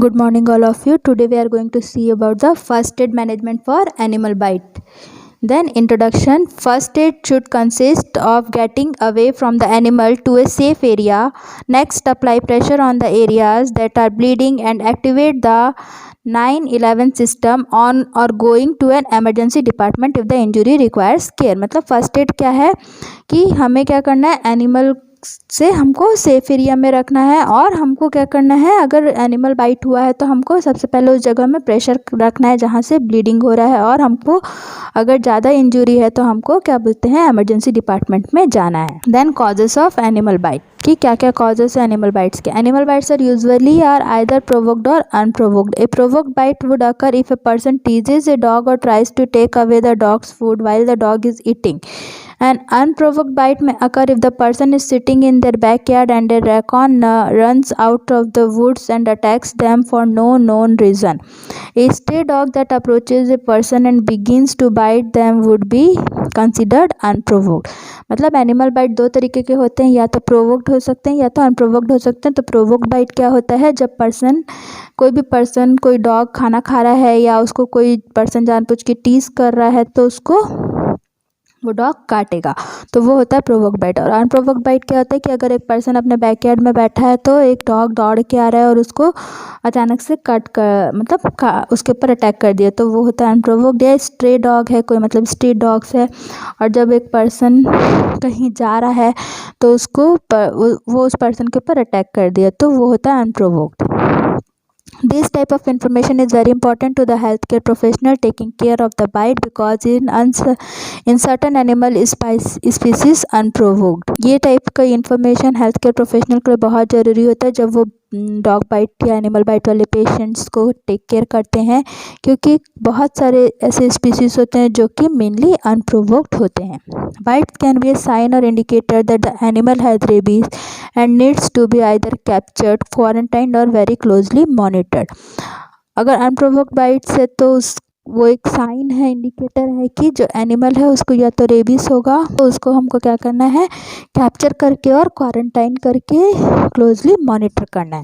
Good morning, all of you. Today we are going to see about the first aid management for animal bite. Then introduction. First aid should consist of getting away from the animal to a safe area. Next, apply pressure on the areas that are bleeding and activate the 911 system on or going to an emergency department if the injury requires care. मतलब first aid क्या है कि हमें क्या करना है, animal से हमको सेफ एरिया में रखना है और हमको क्या करना है, अगर एनिमल बाइट हुआ है तो हमको सबसे पहले उस जगह में प्रेशर रखना है जहाँ से ब्लीडिंग हो रहा है, और हमको अगर ज़्यादा इंजरी है तो हमको क्या बोलते हैं, इमरजेंसी डिपार्टमेंट में जाना है। Then causes of animal bite, कि क्या क्या कॉजेस है एनिमल बाइट्स के। Animal bites are usually are either provoked or unprovoked. A provoked bite would occur if a person teases a dog or tries to take away the dog's food while the dog is eating. An unprovoked bite may occur if the person is sitting in their backyard and a raccoon runs out of the woods and attacks them for no known reason. A stray dog that approaches a person and begins to bite them would be considered unprovoked. मतलब animal bite दो तरीके के होते हैं, या तो provoked हो सकते हैं या तो अनप्रोवोक्ड हो सकते हैं। तो प्रोवोक्ड बाइट क्या होता है, जब कोई डॉग खाना खा रहा है या उसको कोई पर्सन जानबूझ के टीज कर रहा है तो उसको वो डॉग काटेगा, तो वो होता है प्रोवोक्ड बाइट। और अनप्रोवोक्ड बाइट क्या होता है कि अगर एक पर्सन अपने बैकयार्ड में बैठा है तो एक डॉग दौड़ के आ रहा है और उसको अचानक से कट कर मतलब उसके ऊपर अटैक कर दिया, तो वो होता है अनप्रोवोक्ड। या स्ट्रे डॉग है कोई, मतलब स्ट्रीट डॉग्स है, और जब एक पर्सन कहीं जा रहा है तो वो उस पर्सन के ऊपर अटैक कर दिया, तो वो होता है unprovoked. This type of information is very important to the healthcare professional taking care of the bite because in certain animal species unprovoked. ये टाइप का इंफॉर्मेशन हेल्थ केयर प्रोफेशनल के लिए बहुत ज़रूरी होता है जब वो डॉग बाइट या एनिमल बाइट वाले पेशेंट्स को टेक केयर करते हैं, क्योंकि बहुत सारे ऐसे स्पीसीज होते हैं जो कि मेनली अनप्रोवोक्ड होते हैं। Bite can be a sign or indicator that the animal has rabies and needs to be either captured, quarantined or very closely monitored. अगर अनप्रोवोक्ड बाइट्स है तो वो एक साइन है, इंडिकेटर है कि जो एनिमल है उसको या तो रेबीज होगा, तो उसको हमको क्या करना है, कैप्चर करके और क्वारंटाइन करके क्लोजली मॉनिटर करना है।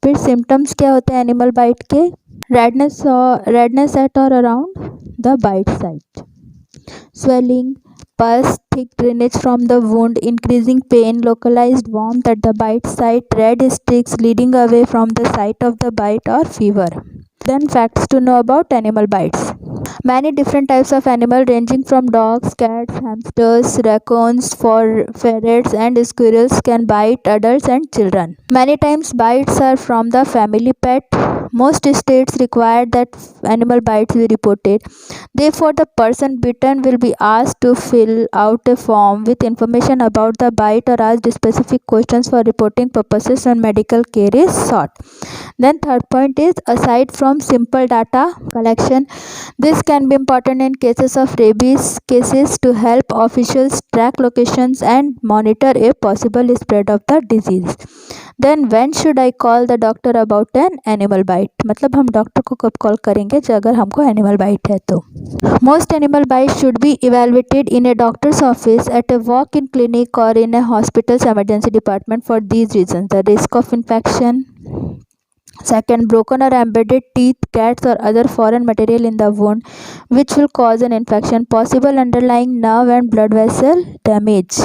फिर सिम्टम्स क्या होते हैं एनिमल बाइट के, रेडनेस एट और around the bite site, swelling, pus, thick drainage from the wound, increasing pain, localized warmth at the bite site, red streaks leading away from the site of the bite, or fever. Then facts to know about animal bites. Many different types of animal ranging from dogs, cats, hamsters, raccoons, ferrets and squirrels can bite adults and children. Many times bites are from the family pet. Most states require that animal bites be reported. Therefore, the person bitten will be asked to fill out a form with information about the bite or asked specific questions for reporting purposes when medical care is sought. Then third point is, aside from simple data collection, this can be important in cases of rabies cases to help officials track locations and monitor a possible spread of the disease. Then when should I call the doctor about an animal bite? मतलब हम doctor को कब call करेंगे जब अगर हमको animal bite है तो। Most animal bites should be evaluated in a doctor's office, at a walk-in clinic or in a hospital's emergency department for these reasons: the risk of infection, second, broken or embedded teeth, cats or other foreign material in the wound which will cause an infection, possible underlying nerve and blood vessel damage.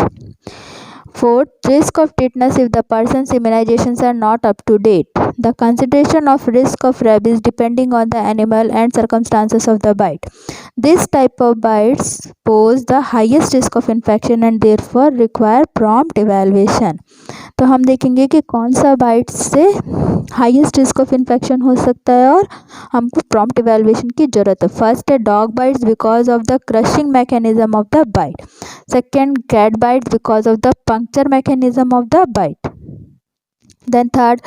Fourth, risk of tetanus if the person's immunizations are not up to date. The consideration of risk of rabies depending on the animal and circumstances of the bite. This type of bites pose the highest risk of infection and therefore require prompt evaluation. तो हम देखेंगे कि कौन सा bite से highest risk of infection हो सकता है और हमको प्रॉम्प्ट इवैल्यूएशन की ज़रूरत है। फर्स्ट है dog bites because of the crushing mechanism of the bite, second cat bites because of the puncture mechanism of the bite, then third,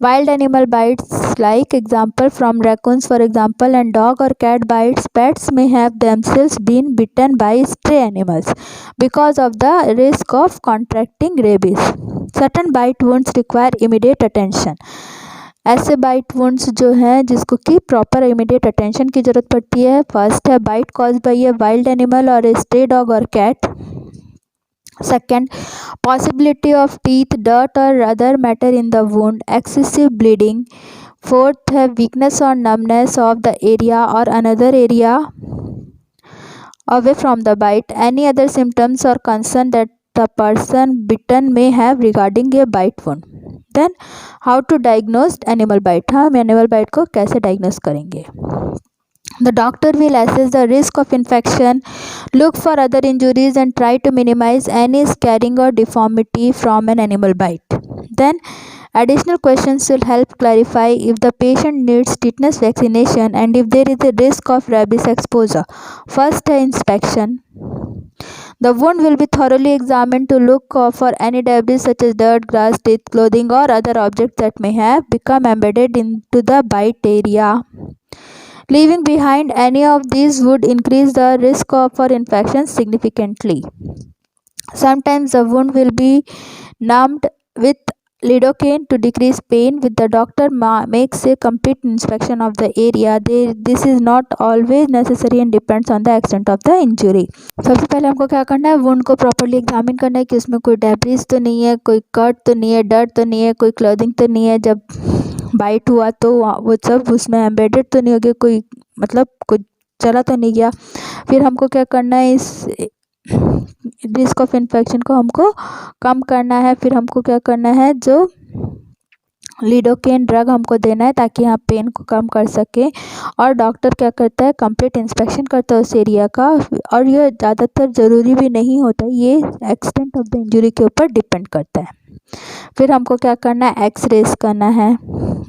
wild animal bites, like example from raccoons for example, and dog or cat bites. Pets may have themselves been bitten by stray animals because of the risk of contracting rabies. Certain bite wounds require immediate attention. ऐसे bite wounds जो हैं जिसको कि proper immediate attention की ज़रूरत पड़ती है। First है bite cause by a wild animal और ए स्ट्रे डॉग और cat, Second, possibility of teeth, dirt or other matter in the wound, excessive bleeding, Fourth है weakness or numbness of the area or another area away from the bite. Any other symptoms or concern that the person bitten may have regarding a bite wound. Then how to diagnose animal bite. हम animal bite को कैसे diagnose करेंगे. The doctor will assess the risk of infection, look for other injuries and try to minimize any scarring or deformity from an animal bite. Then additional questions will help clarify if the patient needs tetanus vaccination and if there is a risk of rabies exposure. First, inspection. The wound will be thoroughly examined to look for any debris such as dirt, grass, teeth, clothing or other objects that may have become embedded into the bite area. Leaving behind any of these would increase the risk for infection significantly. Sometimes the wound will be numbed with lidocaine to decrease pain. With the doctor makes a complete inspection of the area. This is not always necessary and depends on the extent of the injury. सबसे पहले हमको क्या करना है, wound को properly examine करना है कि उसमें कोई डेब्रिस तो नहीं है, कोई कट तो नहीं है, डर्ट तो नहीं है, कोई क्लोथिंग तो नहीं है. जब बाइट हुआ तो वो सब उसमें एम्बेडेड तो नहीं हो गया, कोई मतलब कुछ चला तो नहीं गया. फिर हमको क्या करना है, इस रिस्क ऑफ इन्फेक्शन को हमको कम करना है. फिर हमको क्या करना है, जो लिडोकेन ड्रग हमको देना है ताकि आप पेन को कम कर सकें. और डॉक्टर क्या करता है, कंप्लीट इंस्पेक्शन करता है उस एरिया का. और यह ज़्यादातर ज़रूरी भी नहीं होता, ये एक्सटेंट ऑफ द इंजरी के ऊपर डिपेंड करता है. फिर हमको क्या करना है, एक्सरेज करना है.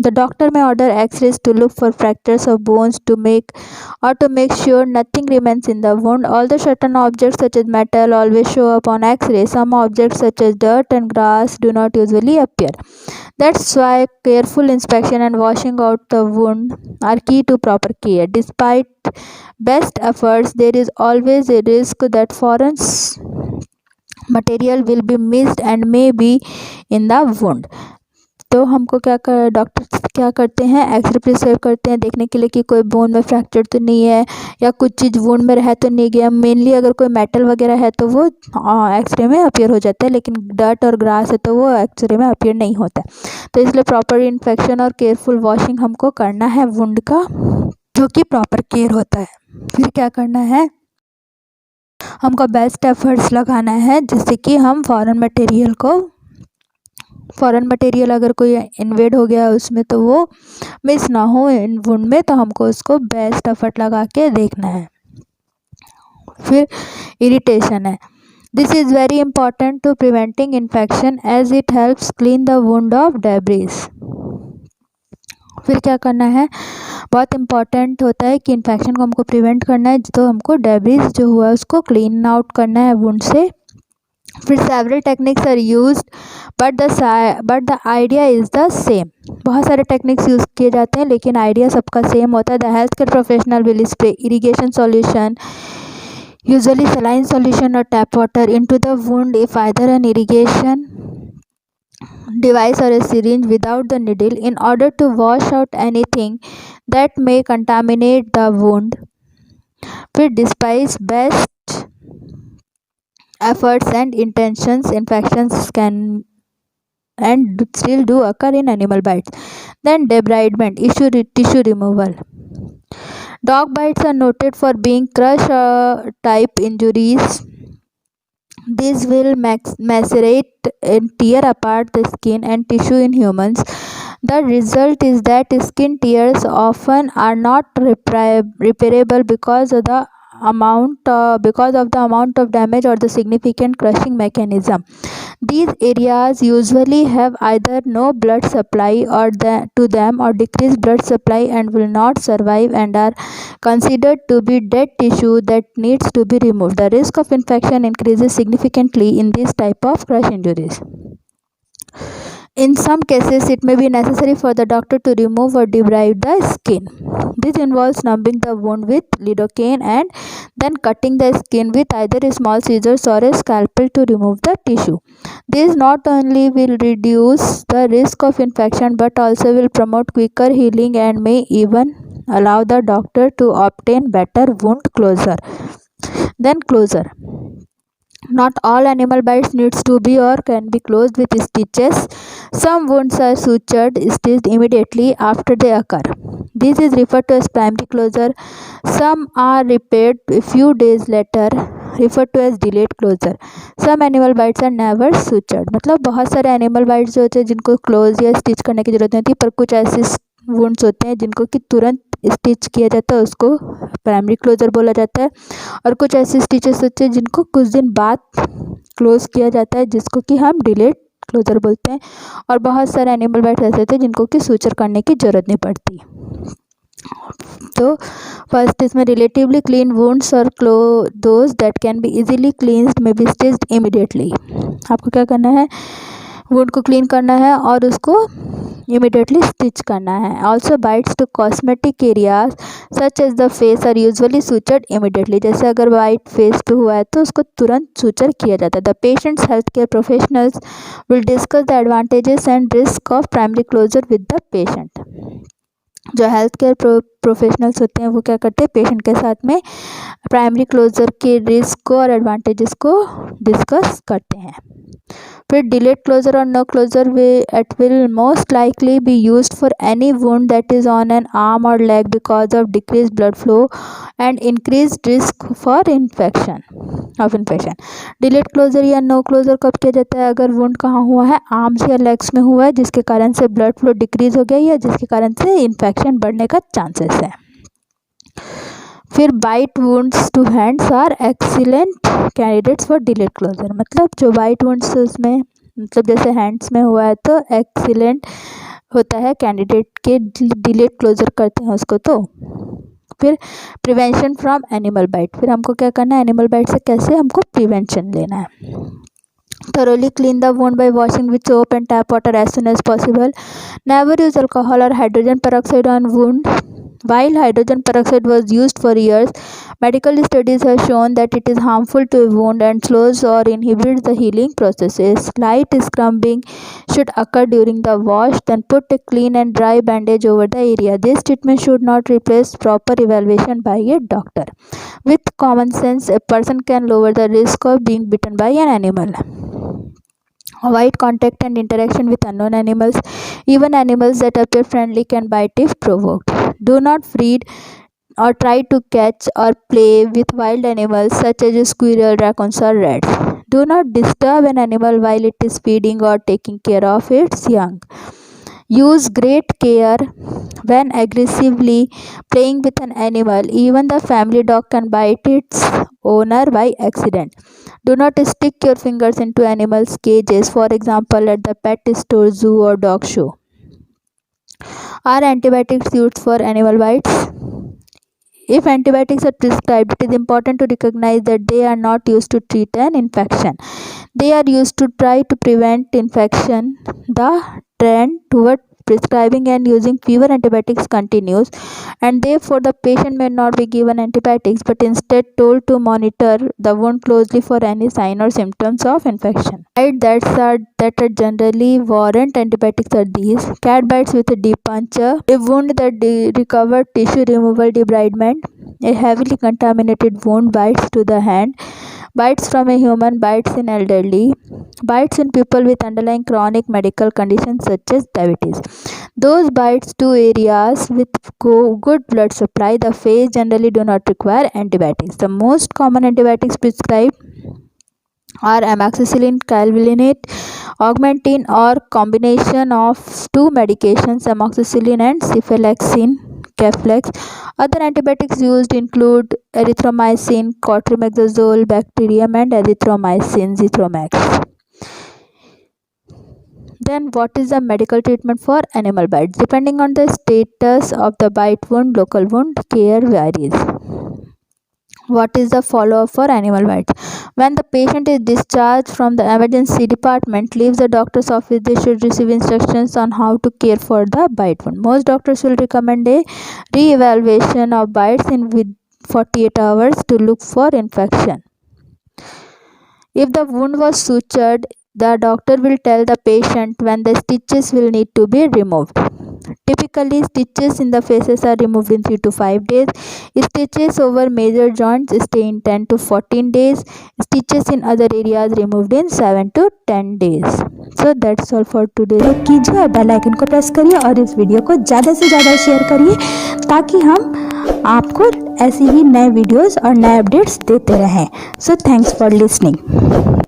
The doctor may order x-rays to look for fractures of bones to make sure nothing remains in the wound. Although certain objects such as metal always show up on X-ray, some objects such as dirt and grass do not usually appear. That's why careful inspection and washing out the wound are key to proper care. Despite best efforts, there is always a risk that foreign material will be missed and may be in the wound. तो हमको doctor क्या करते हैं, x ray prescribe करते हैं देखने के लिए कि कोई बोन में फ्रैक्चर तो नहीं है या कुछ चीज़ वुंड में रह तो नहीं गया. मेनली अगर कोई मेटल वगैरह है तो वो एक्सरे में अपीयर हो जाता है, लेकिन डर्ट और ग्रास है तो वो एक्सरे में अपीयर नहीं होता. तो इसलिए प्रॉपर इन्फेक्शन और केयरफुल वॉशिंग हमको करना है वुंड का, जो कि प्रॉपर केयर होता है. फिर क्या करना है, हमको बेस्ट एफर्ट्स लगाना है जिससे कि हम फॉरेन मटेरियल अगर कोई इन्वेड हो गया उसमें तो वो मिस ना हो इन वुंड में. तो हमको उसको बेस्ट एफर्ट लगा के देखना है. फिर इरिटेशन है. This is very important to preventing infection as it helps clean the wound of debris. फिर क्या करना है, बहुत इम्पॉर्टेंट होता है कि इन्फेक्शन को हमको प्रिवेंट करना है, तो हमको डेब्रिस जो हुआ है उसको क्लीन आउट करना है वुंड से. फिर several techniques are used but the idea is the same. बहुत सारे टेक्निक्स यूज़ किए जाते हैं लेकिन आइडिया सबका सेम होता है. The health care professional will spray irrigation solution, usually saline solution or tap water into the wound if either an irrigation device or a syringe without the needle in order to wash out anything that may contaminate the wound. फिर despite best efforts and intentions, infections can and still do occur in animal bites. Then debridement, tissue removal. Dog bites are noted for being crush type injuries. These will macerate and tear apart the skin and tissue in humans. The result is that skin tears often are not repairable because of the amount of damage or the significant crushing mechanism. These areas usually have either no blood supply to them or decreased blood supply and will not survive and are considered to be dead tissue that needs to be removed. The risk of infection increases significantly in this type of crush injuries. In some cases, it may be necessary for the doctor to remove or debride the skin. This involves numbing the wound with lidocaine and then cutting the skin with either a small scissors or a scalpel to remove the tissue. This not only will reduce the risk of infection but also will promote quicker healing and may even allow the doctor to obtain better wound closure. Then closure. Not all animal bites needs to be or can be closed with stitches. Some wounds are sutured, stitched immediately after they occur. This is referred to as primary closure. Some are repaired a few days later, referred to as delayed closure. Some animal bites are never sutured. मतलब बहुत सारे animal bites जो होते हैं जिनको close या stitch करने की ज़रूरत नहीं होती, पर कुछ ऐसे wounds होते हैं जिनको कि तुरंत स्टिच किया जाता है, उसको प्राइमरी क्लोजर बोला जाता है। और कुछ ऐसे स्टिचेस होते हैं जिनको कुछ दिन बाद क्लोज किया जाता है, जिसको कि हम डिलेड क्लोजर बोलते हैं। और बहुत सारे एनिमल बाइट्स ऐसे होते हैं जिनको कि सूचर करने की ज़रूरत नहीं पड़ती। तो फर्स्ट इसमें relatively clean wounds or those that can be easily cleansed may be stitched immediately. आपको क्या करना है, वुंड को क्लीन करना है और उसको इमीडिएटली स्टिच करना है। Also bites to cosmetic areas such as the face are usually sutured immediately. जैसे अगर बाइट फेस पे हुआ है तो उसको तुरंत सूचर किया जाता है। The patient's health care professionals will discuss the advantages and risk of primary closure with the patient. जो हेल्थ केयर प्रोफेशनल्स होते हैं वो क्या करते हैं, पेशेंट के साथ में प्राइमरी क्लोजर के रिस्क को और एडवांटेजेस को डिस्कस करते हैं। फिर डिलेड क्लोजर और no closure it will most likely be used for any wound that is on an arm or leg because of decreased blood flow and increased risk for infection. Delayed closure या no closure कब किया जाता है, अगर wound कहाँ हुआ है, arms या लेग्स में हुआ है जिसके कारण से ब्लड फ्लो डिक्रीज हो गया या जिसके कारण से इन्फेक्शन बढ़ने का चांसेस है। फिर bite wounds to hands are excellent candidates for delayed closure. मतलब जो बाइट वुंड्स उसमें मतलब जैसे हैंड्स में हुआ है तो एक्सीलेंट होता है कैंडिडेट के डिलेड क्लोजर करते हैं उसको। तो फिर प्रिवेंशन फ्रॉम एनिमल बाइट, फिर हमको क्या करना है, एनिमल बाइट से कैसे हमको प्रिवेंशन लेना है। Thoroughly clean the wound by washing with soap and tap water as soon as possible. Never use alcohol or hydrogen peroxide on wound. While hydrogen peroxide was used for years, medical studies have shown that it is harmful to a wound and slows or inhibits the healing processes. Light scrubbing should occur during the wash, then put a clean and dry bandage over the area. This treatment should not replace proper evaluation by a doctor. With common sense, a person can lower the risk of being bitten by an animal. Avoid contact and interaction with unknown animals. Even animals that appear friendly can bite if provoked. Do not feed or try to catch or play with wild animals such as squirrel, raccoons, or rats. Do not disturb an animal while it is feeding or taking care of its young. Use great care when aggressively playing with an animal. Even the family dog can bite its owner by accident. Do not stick your fingers into animals' cages, for example, at the pet store, zoo, or dog show. Are antibiotics used for animal bites? If antibiotics are prescribed, it is important to recognize that they are not used to treat an infection. They are used to try to prevent infection. The trend toward prescribing and using fewer antibiotics continues, and therefore the patient may not be given antibiotics but instead told to monitor the wound closely for any sign or symptoms of infection. Bites that are generally warrant antibiotics are these: cat bites with a deep puncture, a wound that required tissue removal debridement, a heavily contaminated wound, bites to the hand, bites from a human, bites in elderly, bites in people with underlying chronic medical conditions such as diabetes. Those bites to areas with good blood supply, the face, generally do not require antibiotics. The most common antibiotics prescribed are amoxicillin, calvinate, augmentin, or combination of two medications, amoxicillin and cephalexin, Keflex. Other antibiotics used include erythromycin, cotrimazole, bacterium, and erythromycin, Zithromax. Then what is the medical treatment for animal bites? Depending on the status of the bite wound, local wound care varies. What is the follow-up for animal bites? When the patient is discharged from the emergency department, leaves the doctor's office, they should receive instructions on how to care for the bite wound. Most doctors will recommend a re-evaluation of bites in 48 hours to look for infection. If the wound was sutured, The doctor will tell the patient when the stitches will need to be removed. Typically, stitches in the faces are removed in 3 to 5 days. Stitches over major joints stay in 10 to 14 days. Stitches in other areas removed in 7 to 10 days. So that's all for today. Click कीजिए और bell icon को press करिए और इस video को ज़्यादा से ज़्यादा शेयर करिए ताकि हम आपको ऐसे ही नए वीडियोस और नए अपडेट्स देते रहें। So thanks for listening.